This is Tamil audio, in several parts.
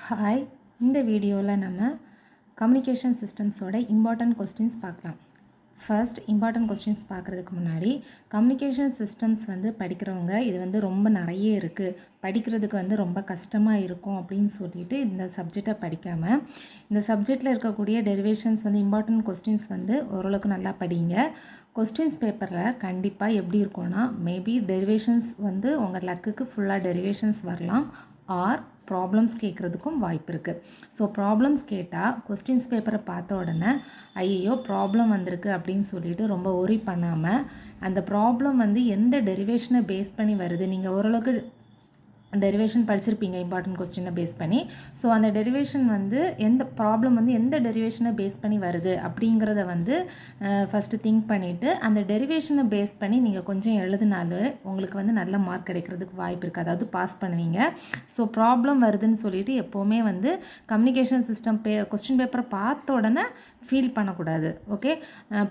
ஹாய், இந்த வீடியோவில் நம்ம கம்யூனிகேஷன் சிஸ்டம்ஸோட இம்பார்ட்டன்ட் கொஸ்டின்ஸ் பார்க்கலாம். ஃபர்ஸ்ட் இம்பார்ட்டன்ட் கொஸ்டின்ஸ் பார்க்குறதுக்கு முன்னாடி கம்யூனிகேஷன் சிஸ்டம்ஸ் படிக்கிறவங்க இது ரொம்ப நிறைய இருக்குது, படிக்கிறதுக்கு ரொம்ப கஷ்டமாக இருக்கும் அப்படின்னு சொல்லிட்டு இந்த சப்ஜெக்டை படிக்காமல் இந்த சப்ஜெக்டில் இருக்கக்கூடிய டெரிவேஷன்ஸ் இம்பார்ட்டன்ட் கொஸ்டின்ஸ் ஓரளவுக்கு நல்லா படிங்க. கொஸ்டின்ஸ் பேப்பரில் கண்டிப்பாக எப்படி இருக்கும்னா மேபி டெரிவேஷன்ஸ் உங்கள் லக்குக்கு ஃபுல்லாக டெரிவேஷன்ஸ் வரலாம், ஆர் ப்ராப்ளம்ஸ் கேட்குறதுக்கும் வாய்ப்பு இருக்குது. ஸோ ப்ராப்ளம்ஸ் கேட்டால் கொஸ்டின்ஸ் பேப்பரை பார்த்த உடனே ஐயோ ப்ராப்ளம் வந்திருக்கு அப்படின்னு சொல்லிட்டு ரொம்ப ஒரி பண்ணாமல் அந்த ப்ராப்ளம் எந்த டெரிவேஷனை பேஸ் பண்ணி வருது, நீங்கள் ஓரளவுக்கு டெரிவேஷன் படிச்சிருப்பீங்க இம்பார்ட்டன்ட் கொஸ்டினை பேஸ் பண்ணி. ஸோ அந்த டெரிவேஷன் எந்த ப்ராப்ளம் எந்த டெரிவேஷனை பேஸ் பண்ணி வருது அப்படிங்கிறத ஃபஸ்ட்டு திங்க் பண்ணிவிட்டு அந்த டெரிவேஷனை பேஸ் பண்ணி நீங்கள் கொஞ்சம் எழுதினாலே உங்களுக்கு நல்ல மார்க் கிடைக்கிறதுக்கு வாய்ப்பு இருக்குது, அதாவது பாஸ் பண்ணுவீங்க. ஸோ ப்ராப்ளம் வருதுன்னு சொல்லிட்டு எப்போவுமே கம்யூனிகேஷன் சிஸ்டம் கொஸ்டின் பேப்பரை பார்த்த உடனே ஃபீல் பண்ணக்கூடாது. ஓகே,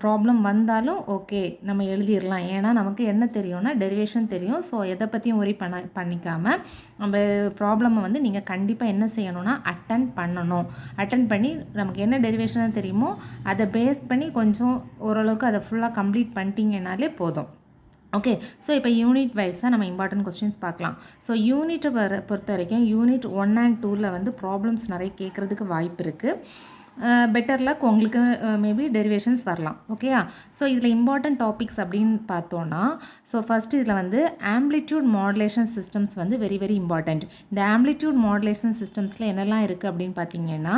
ப்ராப்ளம் வந்தாலும் ஓகே நம்ம எழுதிடலாம், ஏன்னா நமக்கு என்ன தெரியும்னா டெரிவேஷன் தெரியும். ஸோ எதை பற்றியும் ஒரி பண்ணிக்காமல் நம்ம ப்ராப்ளமை நீங்கள் கண்டிப்பாக என்ன செய்யணும்னா அட்டன் பண்ணணும். அட்டன் பண்ணி நமக்கு என்ன டெரிவேஷனாக தெரியுமோ அதை பேஸ் பண்ணி கொஞ்சம் ஓரளவுக்கு அதை ஃபுல்லாக கம்ப்ளீட் பண்ணிட்டீங்கனாலே போதும். ஓகே, ஸோ இப்போ யூனிட் வைஸாக நம்ம இம்பார்ட்டன்ட் கொஸ்டின்ஸ் பார்க்கலாம். ஸோ யூனிட்டை பொறுத்த வரைக்கும் யூனிட் 1 and 2 ப்ராப்ளம்ஸ் நிறைய கேட்குறதுக்கு வாய்ப்பு இருக்குது. பெட்டர் லக் உங்களுக்கு மேபி டெரிவேஷன்ஸ் வரலாம். ஓகேயா, ஸோ இதில் இம்பார்ட்டன்ட் டாபிக்ஸ் அப்படின்னு பார்த்தோன்னா ஸோ ஃபஸ்ட்டு இதில் amplitude modulation systems very very important. இந்த ஆம்ப்ளிடியூட் மாடுலேஷன் சிஸ்டம்ஸில் என்னெல்லாம் இருக்குது அப்படின்னு பார்த்தீங்கன்னா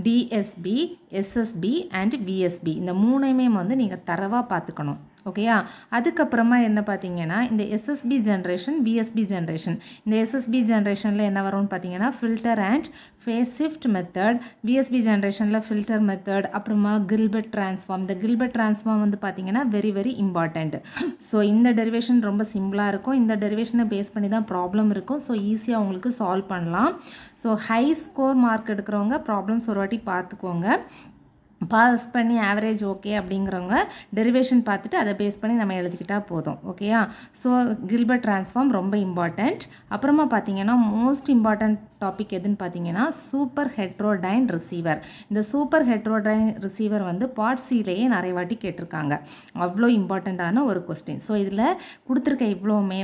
டிஎஸ்பி, எஸ்எஸ்பி அண்ட் விஎஸ்பி இந்த மூணையுமே நீங்கள் தரவாக பார்த்துக்கணும். ஓகேயா, அதுக்கப்புறமா என்ன பார்த்தீங்கன்னா இந்த எஸ்எஸ்பி ஜென்ரேஷன், விஎஸ்பி ஜென்ரேஷன். இந்த எஸ்எஸ்பி ஜென்ரேஷனில் என்ன வரும்னு பார்த்தீங்கன்னா filter and face shift method, VSP ஜென்ரேஷனில் ஃபில்டர் மெத்தட், அப்புறமா கில்பர்ட் ட்ரான்ஸ்ஃபார்ம். இந்த கில்பர்ட் ட்ரான்ஸ்ஃபார்ம் பார்த்தீங்கன்னா வெரி வெரி இம்பார்ட்டண்ட். ஸோ இந்த டெரிவேஷன் ரொம்ப சிம்பிளாக இருக்கும், இந்த டெரிவேஷனை பேஸ் பண்ணி தான் ப்ராப்ளம் இருக்கும். ஸோ ஈஸியாக உங்களுக்கு சால்வ் பண்ணலாம். ஸோ ஹை ஸ்கோர் மார்க் எடுக்கிறவங்க ப்ராப்ளம்ஸ் ஒரு வாட்டி பார்த்துக்கோங்க, பாஸ் பண்ணி ஆவரேஜ் ஓகே அப்படிங்கிறவங்க டெரிவேஷன் பார்த்துட்டு அதை பேஸ் பண்ணி நம்ம எழுதிக்கிட்டால் போதும். ஓகேயா, ஸோ கில்பர்ட் ட்ரான்ஸ்ஃபார்ம் ரொம்ப இம்பார்ட்டண்ட். அப்புறமா பார்த்தீங்கன்னா மோஸ்ட் இம்பார்ட்டண்ட் டாபிக் எதுன்னு பார்த்தீங்கன்னா சூப்பர் ஹெட்ரோடைன் ரிசீவர். இந்த சூப்பர் ஹெட்ரோடைன் ரிசீவர் பார்ட் சிலேயே நிறைய வாட்டி கேட்டிருக்காங்க, அவ்வளோ இம்பார்ட்டண்ட்டான ஒரு கொஸ்டின். ஸோ இதில் கொடுத்துருக்க இவ்வளோவுமே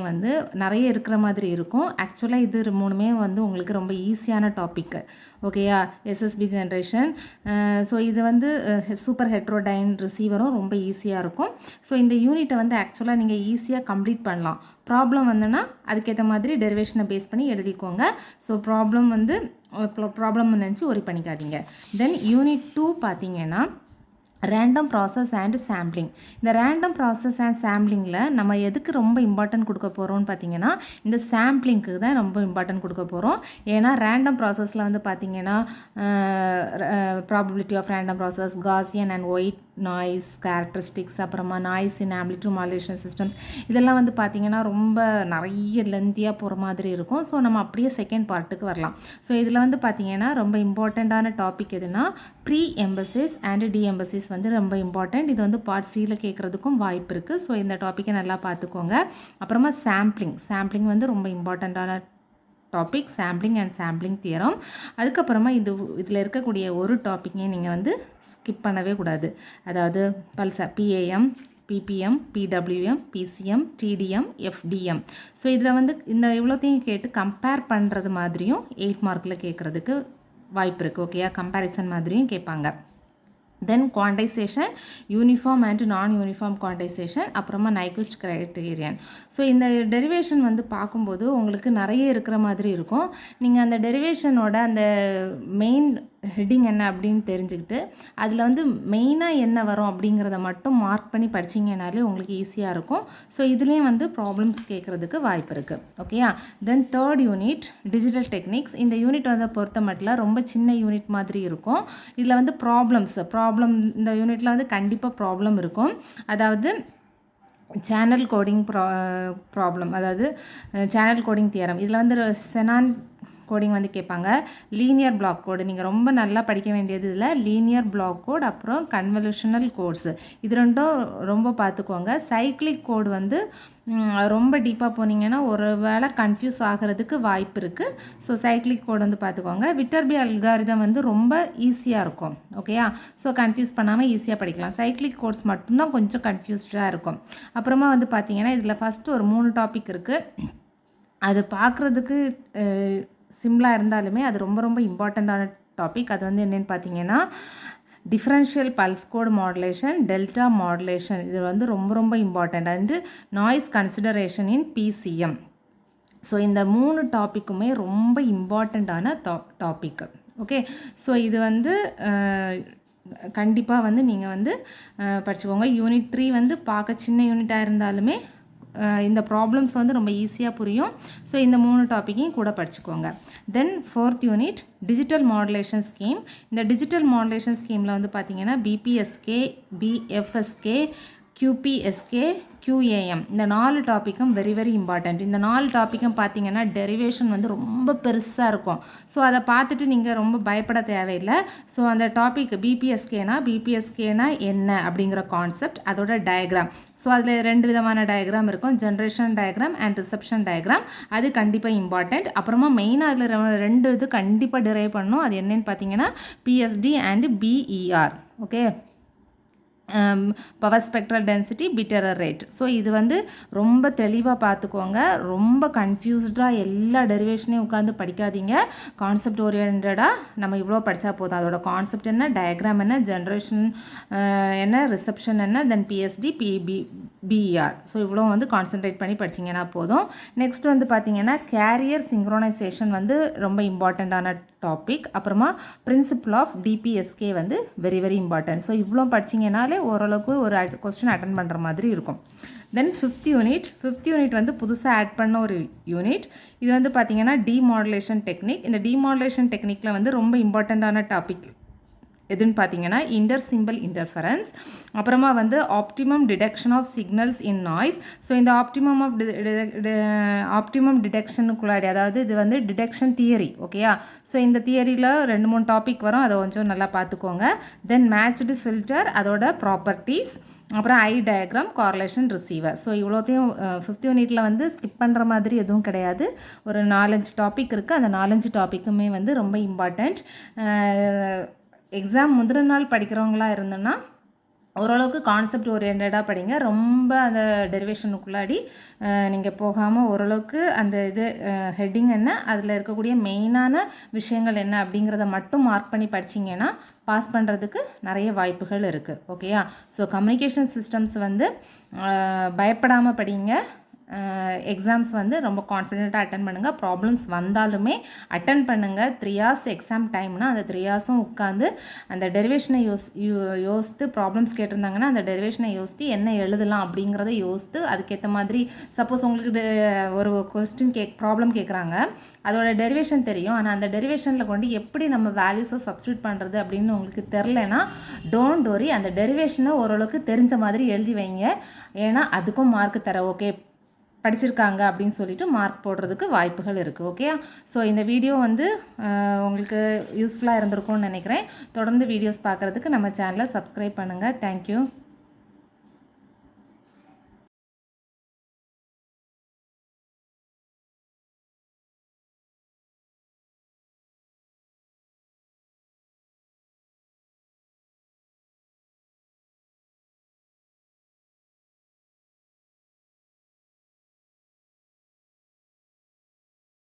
நிறைய இருக்கிற மாதிரி இருக்கும். ஆக்சுவலாக இது மூணுமே உங்களுக்கு ரொம்ப ஈஸியான டாபிக். ஓகேயா, எஸ்எஸ்பி ஜென்ரேஷன், ஸோ இது சூப்பர் ஹெட்ரோடைன் ரிசீவரும் ரொம்ப ஈஸியாக இருக்கும். ஸோ இந்த யூனிட்டை ஆக்சுவலாக நீங்கள் ஈஸியாக கம்ப்ளீட் பண்ணலாம். ப்ராப்ளம் அதுக்கேற்ற மாதிரி டெரிவேஷனை பேஸ் பண்ணி எழுதிக்கோங்க. ஸோ ப்ராப்ளம் நினச்சி ஒரி பண்ணிக்காதீங்க. தென் யூனிட் 2 பார்த்தீங்கன்னா ரேண்டம் ப்ராசஸ் அண்ட் சாம்பிளிங். இந்த ரேண்டம் ப்ராசஸ் அண்ட் சாம்பிளிங்கில் நம்ம எதுக்கு ரொம்ப இம்பார்ட்டன்ட் கொடுக்க போகிறோம்னு பார்த்தீங்கன்னா இந்த சாம்பிளிங்க்கு தான் ரொம்ப இம்பார்ட்டன்ட் கொடுக்க போகிறோம். ஏன்னா ரேண்டம் ப்ராசஸில் பார்த்தீங்கன்னா probability of random process, Gaussian and white noise characteristics, அப்புறமா noise in amplitude modulation systems, இதெல்லாம் பார்த்தீங்கன்னா ரொம்ப நிறைய லென்த்தியாக போகிற மாதிரி இருக்கும். ஸோ நம்ம அப்படியே செகண்ட் பார்ட்டுக்கு வரலாம். ஸோ இதில் பார்த்தீங்கன்னா ரொம்ப இம்பார்ட்டண்ட்டான டாபிக் எதுனா pre emphasis and de emphasis ரொம்ப இம்பார்ட்டண்ட். இது பார்ட் சியில் கேட்குறதுக்கும் வாய்ப்பு இருக்குது. ஸோ இந்த டாப்பிக்கை நல்லா பார்த்துக்கோங்க. அப்புறமா சாம்பிளிங் ரொம்ப இம்பார்ட்டண்ட்டான topic, sampling and sampling theorem. அதுக்கப்புறமா இதில் இருக்கக்கூடிய ஒரு டாப்பிக்கையும் நீங்கள் ஸ்கிப் பண்ணவே கூடாது, அதாவது PAM, PPM, PWM, PCM, TDM, FDM. So இதில் இந்த இவ்வளோத்தையும் கேட்டு கம்பேர் பண்ணுறது மாதிரியும் 8 மார்க்கில் கேட்குறதுக்கு வாய்ப்பு இருக்குது. ஓகேயா, கம்பேரிசன் மாதிரியும் கேட்பாங்க. தென் குவான்டைசேஷன், யூனிஃபார்ம் அண்ட் நான் யூனிஃபார்ம் குவான்டைசேஷன், அப்புறமா நைக்விஸ்ட் கிரைட்டீரியன். ஸோ இந்த டெரிவேஷன் பார்க்கும்போது உங்களுக்கு நிறைய இருக்கிற மாதிரி இருக்கும். நீங்கள் அந்த டெரிவேஷனோட அந்த மெயின் ஹெட்டிங் என்ன அப்படின்னு தெரிஞ்சுக்கிட்டு அதில் மெயினாக என்ன வரும் அப்படிங்கிறத மட்டும் மார்க் பண்ணி படிச்சிங்கனாலே உங்களுக்கு ஈஸியாக இருக்கும். ஸோ இதுலேயும் ப்ராப்ளம்ஸ் கேட்குறதுக்கு வாய்ப்பு இருக்குது. ஓகேயா, then third unit digital techniques. இந்த யூனிட் பொறுத்த மட்டும் ரொம்ப சின்ன யூனிட் மாதிரி இருக்கும். இதில் ப்ராப்ளம் இந்த யூனிட்டில் கண்டிப்பாக ப்ராப்ளம் இருக்கும். அதாவது சேனல் கோடிங் ப்ராப்ளம், அதாவது சேனல் கோடிங் தியரம். இதில் செனான் கோடிங் வந்து கேட்பாங்க. லீனியர் பிளாக் கோடு நீங்கள் ரொம்ப நல்லா படிக்க வேண்டியது இதில் லீனியர் பிளாக் கோட், அப்புறம் கன்வல்யூஷனல் கோட்ஸு, இது ரெண்டும் ரொம்ப பார்த்துக்கோங்க. சைக்ளிக் கோடு வந்து ரொம்ப டீப்பாக போனீங்கன்னா ஒரு வேளை கன்ஃபியூஸ் ஆகிறதுக்கு வாய்ப்பு இருக்குது. ஸோ சைக்ளிக் கோடு வந்து பார்த்துக்கோங்க. விட்டர்பி அல்காரிதம் வந்து ரொம்ப ஈஸியாக இருக்கும். ஓகேயா? ஸோ கன்ஃபியூஸ் பண்ணாமல் ஈஸியாக படிக்கலாம். சைக்ளிக் கோட்ஸ் மட்டும்தான் கொஞ்சம் கன்ஃபியூஸ்டாக இருக்கும். அப்புறமா வந்து பார்த்தீங்கன்னா இதில் ஃபஸ்ட்டு ஒரு 3 டாபிக் இருக்குது. அது பார்க்குறதுக்கு சிம்பிளாக இருந்தாலுமே அது ரொம்ப ரொம்ப இம்பார்ட்டண்ட்டான டாபிக். அது வந்து என்னென்னு பார்த்தீங்கன்னா differential pulse code modulation, delta modulation, இது வந்து ரொம்ப ரொம்ப important. And noise consideration in PCM. So இந்த 3 டாப்பிக்குமே ரொம்ப இம்பார்ட்டண்ட்டான டாபிக். ஓகே, ஸோ இது வந்து கண்டிப்பாக வந்து நீங்கள் வந்து படிச்சுக்கோங்க. யூனிட் 3 வந்து பார்க்க சின்ன யூனிட்டாக இருந்தாலுமே இந்த ப்ராப்ளம்ஸ் வந்து ரொம்ப ஈஸியாக புரியும். ஸோ இந்த 3 டாப்பிக்கையும் கூட படிச்சுக்கோங்க. தென் 4th unit digital modulation scheme. இந்த டிஜிட்டல் மாடுலேஷன் ஸ்கீமில் வந்து பார்த்தீங்கன்னா பிபிஎஸ்கே, பிஎஃப்எஸ்கே, QPSK, QAM, இந்த 4 டாப்பிக்கும் வெரி வெரி இம்பார்ட்டண்ட். இந்த 4 டாப்பிக்கும் பார்த்தீங்கன்னா டெரிவேஷன் வந்து ரொம்ப பெருசாக இருக்கும். ஸோ அதை பார்த்துட்டு நீங்கள் ரொம்ப பயப்பட தேவையில்லை. ஸோ அந்த டாபிக் பிபிஎஸ்கேனா என்ன அப்படிங்கிற கான்செப்ட், அதோட டயக்ராம். ஸோ அதில் 2 விதமான டயக்ராம் இருக்கும், generation diagram and reception diagram. அது கண்டிப்பாக இம்பார்ட்டண்ட். அப்புறமா மெயினாக அதில் 2 இது கண்டிப்பாக டிரைவ் பண்ணணும். அது என்னென்னு பார்த்தீங்கன்னா PSD and BER. Okay, power spectral density, bit error rate. So இது வந்து ரொம்ப தெளிவாக பார்த்துக்கோங்க. ரொம்ப கன்ஃபியூஸ்டாக எல்லா டெரிவேஷனையும் உட்காந்து படிக்காதீங்க. கான்செப்ட் ஓரியன்டாக நம்ம இவ்வளோ படித்தா போதும். அதோட கான்செப்ட் என்ன, டயக்ராம் என்ன, ஜென்ரேஷன் என்ன, ரிசப்ஷன் என்ன, தென் PSD, BER. ஸோ இவ்வளோ வந்து கான்சென்ட்ரேட் பண்ணி படிச்சிங்கன்னா போதும். நெக்ஸ்ட் வந்து பார்த்தீங்கன்னா கேரியர் சிங்க்ரோனைசேஷன் வந்து ரொம்ப இம்பார்ட்டண்ட்டான டாபிக். அப்புறமா பிரின்சிபிள் ஆஃப் DPSK வந்து வெரி வெரி இம்பார்ட்டன்ட். ஸோ இவ்வளோ படிச்சிங்கனாலே ஓரளவுக்கு ஒரு கொஸ்டின் அட்டன் பண்ணுற மாதிரி இருக்கும். தென் 5th யூனிட் வந்து புதுசாக ஆட் பண்ண ஒரு யூனிட். இது வந்து பார்த்தீங்கன்னா டிமாடுலேஷன் டெக்னிக். இந்த டிமாடுலேஷன் டெக்னிக்கில் வந்து ரொம்ப இம்பார்ட்டண்ட்டான டாபிக் எதுன்னு பார்த்தீங்கன்னா இன்டர் சிம்பிள் இன்டர்ஃபரன்ஸ், அப்புறமா வந்து optimum detection of signals in noise. So இந்த ஆப்டிமம் டிடெக்ஷனுக்குள்ளாடி, அதாவது இது வந்து டிடெக்ஷன் தியரி. ஓகேயா? ஸோ இந்த தியரியில் 2-3 டாபிக் வரும், அதை கொஞ்சம் நல்லா பார்த்துக்கோங்க. தென் மேட்ச்டு ஃபில்டர், அதோட ப்ராப்பர்ட்டிஸ், அப்புறம் eye diagram, correlation, receiver. So இவ்வளோத்தையும் 5th யூனிட்டில் வந்து ஸ்கிப் பண்ணுற மாதிரி எதுவும் கிடையாது. ஒரு 4-5 டாபிக் இருக்குது. அந்த 4-5 டாப்பிக்குமே வந்து ரொம்ப இம்பார்ட்டண்ட். எக்ஸாம் முந்தின நாள் படிக்கிறவங்களா இருந்தோன்னா ஓரளவுக்கு கான்செப்ட் ஓரியன்டாக படிங்க. ரொம்ப அந்த டெரிவேஷனுக்குள்ளாடி நீங்கள் போகாமல் ஓரளவுக்கு அந்த இது ஹெட்டிங் என்ன, அதில் இருக்கக்கூடிய மெயினான விஷயங்கள் என்ன அப்படிங்கிறத மட்டும் மார்க் பண்ணி படிச்சிங்கன்னா பாஸ் பண்ணுறதுக்கு நிறைய வாய்ப்புகள் இருக்குது. ஓகேயா? ஸோ கம்யூனிகேஷன் சிஸ்டம்ஸ் வந்து பயப்படாமல் படிங்க. எக்ஸாம்ஸ் வந்து ரொம்ப கான்ஃபிடென்ட்டாக அட்டன் பண்ணுங்கள். ப்ராப்ளம்ஸ் வந்தாலுமே அட்டன் பண்ணுங்கள். 3 hours எக்ஸாம் டைம்னா அந்த 3 hours உட்காந்து அந்த டெரிவேஷனை யோசித்து ப்ராப்ளம்ஸ் கேட்டிருந்தாங்கன்னா அந்த டெரிவேஷனை யோசித்து என்ன எழுதலாம் அப்படிங்கிறத யோசித்து அதுக்கேற்ற மாதிரி, சப்போஸ் உங்களுக்கு ஒரு கொஸ்டின் ப்ராப்ளம் கேட்குறாங்க, அதோட டெரிவேஷன் தெரியும், ஆனால் அந்த டெரிவேஷனில் கொண்டு எப்படி நம்ம வேல்யூஸை சப்ஸ்டியூட் பண்ணுறது அப்படின்னு உங்களுக்கு தெரிலனா டோன்ட் வரி, அந்த டெரிவேஷனை ஓரளவுக்கு தெரிஞ்ச மாதிரி எழுதி வைங்க. ஏன்னா அதுக்கும் மார்க் தர ஓகே படிச்சிருக்காங்க அப்படின்னு சொல்லிட்டு மார்க் போடுறதுக்கு வாய்ப்புகள் இருக்குது. ஓகே, ஸோ இந்த வீடியோ வந்து உங்களுக்கு யூஸ்ஃபுல்லாக இருந்திருக்கும்னு நினைக்கிறேன். தொடர்ந்து வீடியோஸ் பார்க்குறதுக்கு நம்ம சேனலை சப்ஸ்கிரைப் பண்ணுங்கள். தேங்க்யூ.